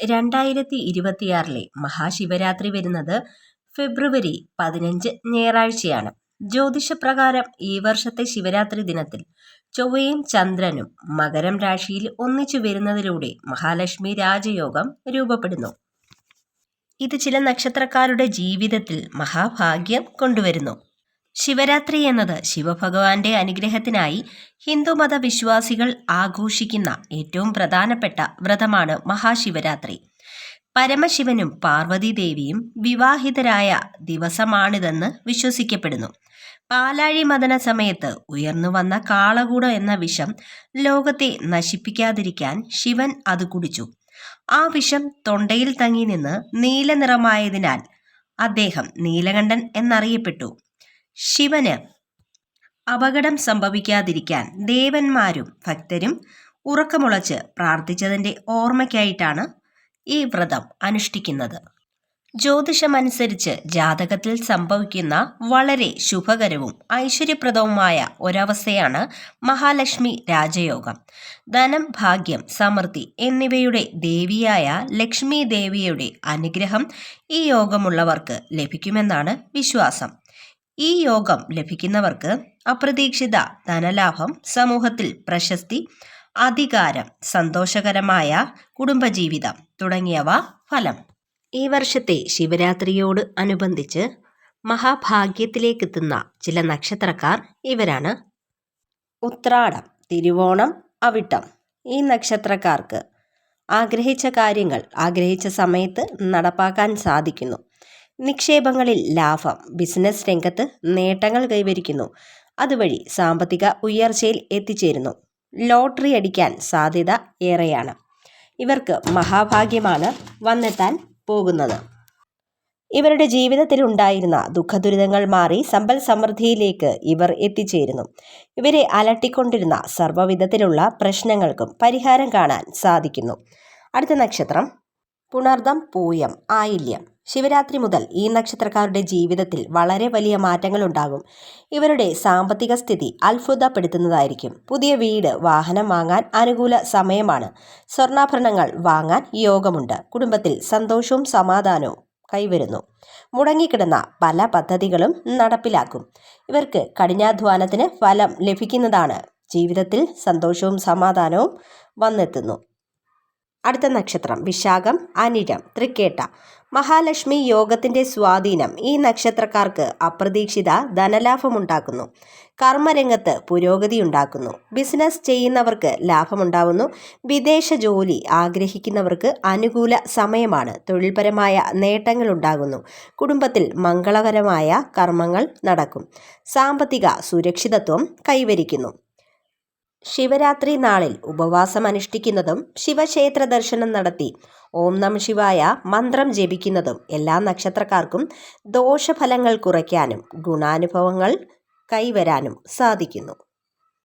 2026 മഹാശിവരാത്രി വരുന്നത് ഫെബ്രുവരി 15 ഞായറാഴ്ചയാണ്. ജ്യോതിഷപ്രകാരം ഈ വർഷത്തെ ശിവരാത്രി ദിനത്തിൽ ചൊവ്വയും ചന്ദ്രനും മകരം രാശിയിൽ ഒന്നിച്ചു വരുന്നതിലൂടെ മഹാലക്ഷ്മി രാജയോഗം രൂപപ്പെടുന്നു. ഇത് ചില നക്ഷത്രക്കാരുടെ ജീവിതത്തിൽ മഹാഭാഗ്യം കൊണ്ടുവരുന്നു. ശിവരാത്രി എന്നത് ശിവഭഗവാന്റെ അനുഗ്രഹത്തിനായി ഹിന്ദുമത വിശ്വാസികൾ ആഘോഷിക്കുന്ന ഏറ്റവും പ്രധാനപ്പെട്ട വ്രതമാണ് മഹാശിവരാത്രി. പരമശിവനും പാർവതീദേവിയും വിവാഹിതരായ ദിവസമാണിതെന്ന് വിശ്വസിക്കപ്പെടുന്നു. പാലാഴി മദന സമയത്ത് ഉയർന്നു വന്ന കാളകൂടം എന്ന വിഷം ലോകത്തെ നശിപ്പിക്കാതിരിക്കാൻ ശിവൻ അത് കുടിച്ചു. ആ വിഷം തൊണ്ടയിൽ തങ്ങി നിന്ന് നീല നിറമായതിനാൽ അദ്ദേഹം നീലകണ്ഠൻ എന്നറിയപ്പെട്ടു. ശിവന് അപകടം സംഭവിക്കാതിരിക്കാൻ ദേവന്മാരും ഭക്തരും ഉറക്കമുളച്ച് പ്രാർത്ഥിച്ചതിൻ്റെ ഓർമ്മയ്ക്കായിട്ടാണ് ഈ വ്രതം അനുഷ്ഠിക്കുന്നത്. ജ്യോതിഷമനുസരിച്ച് ജാതകത്തിൽ സംഭവിക്കുന്ന വളരെ ശുഭകരവും ഐശ്വര്യപ്രദവുമായ ഒരവസ്ഥയാണ് മഹാലക്ഷ്മി രാജയോഗം. ധനം, ഭാഗ്യം, സമൃദ്ധി എന്നിവയുടെ ദേവിയായ ലക്ഷ്മി ദേവിയുടെ അനുഗ്രഹം ഈ യോഗമുള്ളവർക്ക് ലഭിക്കുമെന്നാണ് വിശ്വാസം. ഈ യോഗം ലഭിക്കുന്നവർക്ക് അപ്രതീക്ഷിത ധനലാഭം, സമൂഹത്തിൽ പ്രശസ്തി, അധികാരം, സന്തോഷകരമായ കുടുംബജീവിതം തുടങ്ങിയവ ഫലം. ഈ വർഷത്തെ ശിവരാത്രിയോട് അനുബന്ധിച്ച് മഹാഭാഗ്യത്തിലേക്കെത്തുന്ന ചില നക്ഷത്രക്കാർ ഇവരാണ്: ഉത്രാടം, തിരുവോണം, അവിട്ടം. ഈ നക്ഷത്രക്കാർക്ക് ആഗ്രഹിച്ച കാര്യങ്ങൾ ആഗ്രഹിച്ച സമയത്ത് നടപ്പാക്കാൻ സാധിക്കുന്നു. നിക്ഷേപങ്ങളിൽ ലാഭം, ബിസിനസ് രംഗത്ത് നേട്ടങ്ങൾ കൈവരിക്കുന്നു. അതുവഴി സാമ്പത്തിക ഉയർച്ചയിൽ എത്തിച്ചേരുന്നു. ലോട്ടറി അടിക്കാൻ സാധ്യത ഏറെയാണ്. ഇവർക്ക് മഹാഭാഗ്യമാണ് വന്നെത്താൻ പോകുന്നത്. ഇവരുടെ ജീവിതത്തിൽ ഉണ്ടായിരുന്ന ദുഃഖദുരിതങ്ങൾ മാറി സമ്പൽ സമൃദ്ധിയിലേക്ക് ഇവർ എത്തിച്ചേരുന്നു. ഇവരെ അലട്ടിക്കൊണ്ടിരുന്ന സർവ്വവിധത്തിലുള്ള പ്രശ്നങ്ങൾക്കും പരിഹാരം കാണാൻ സാധിക്കുന്നു. അടുത്ത നക്ഷത്രം പുണർദം, പൂയം, ആയില്യം. ശിവരാത്രി മുതൽ ഈ നക്ഷത്രക്കാരുടെ ജീവിതത്തിൽ വളരെ വലിയ മാറ്റങ്ങൾ ഉണ്ടാകും. ഇവരുടെ സാമ്പത്തിക സ്ഥിതി അത്ഭുതപ്പെടുത്തുന്നതായിരിക്കും. പുതിയ വീട്, വാഹനം വാങ്ങാൻ അനുകൂല സമയമാണ്. സ്വർണ്ണാഭരണങ്ങൾ വാങ്ങാൻ യോഗമുണ്ട്. കുടുംബത്തിൽ സന്തോഷവും സമാധാനവും കൈവരുന്നു. മുടങ്ങിക്കിടന്ന പല പദ്ധതികളും നടപ്പിലാക്കും. ഇവർക്ക് കഠിനാധ്വാനത്തിന് ഫലം ലഭിക്കുന്നതാണ്. ജീവിതത്തിൽ സന്തോഷവും സമാധാനവും വന്നെത്തുന്നു. അടുത്ത നക്ഷത്രം വിശാഖം, അനിഴം, തൃക്കേട്ട. മഹാലക്ഷ്മി യോഗത്തിന്റെ സ്വാധീനം ഈ നക്ഷത്രക്കാർക്ക് അപ്രതീക്ഷിത ധനലാഭമുണ്ടാക്കുന്നു. കർമ്മരംഗത്ത് പുരോഗതി ഉണ്ടാക്കുന്നു. ബിസിനസ് ചെയ്യുന്നവർക്ക് ലാഭമുണ്ടാവുന്നു. വിദേശ ജോലി ആഗ്രഹിക്കുന്നവർക്ക് അനുകൂല സമയമാണ്. തൊഴിൽപരമായ നേട്ടങ്ങൾ ഉണ്ടാകുന്നു. കുടുംബത്തിൽ മംഗളകരമായ കർമ്മങ്ങൾ നടക്കും. സാമ്പത്തിക സുരക്ഷിതത്വം കൈവരിക്കുന്നു. ശിവരാത്രി നാളിൽ ഉപവാസം അനുഷ്ഠിക്കുന്നതും ശിവക്ഷേത്ര ദർശനം നടത്തി ഓം നമഃ ശിവായ മന്ത്രം ജപിക്കുന്നതും എല്ലാ നക്ഷത്രക്കാർക്കും ദോഷഫലങ്ങൾ കുറയ്ക്കാനും ഗുണാനുഭവങ്ങൾ കൈവരാനും സാധിക്കുന്നു.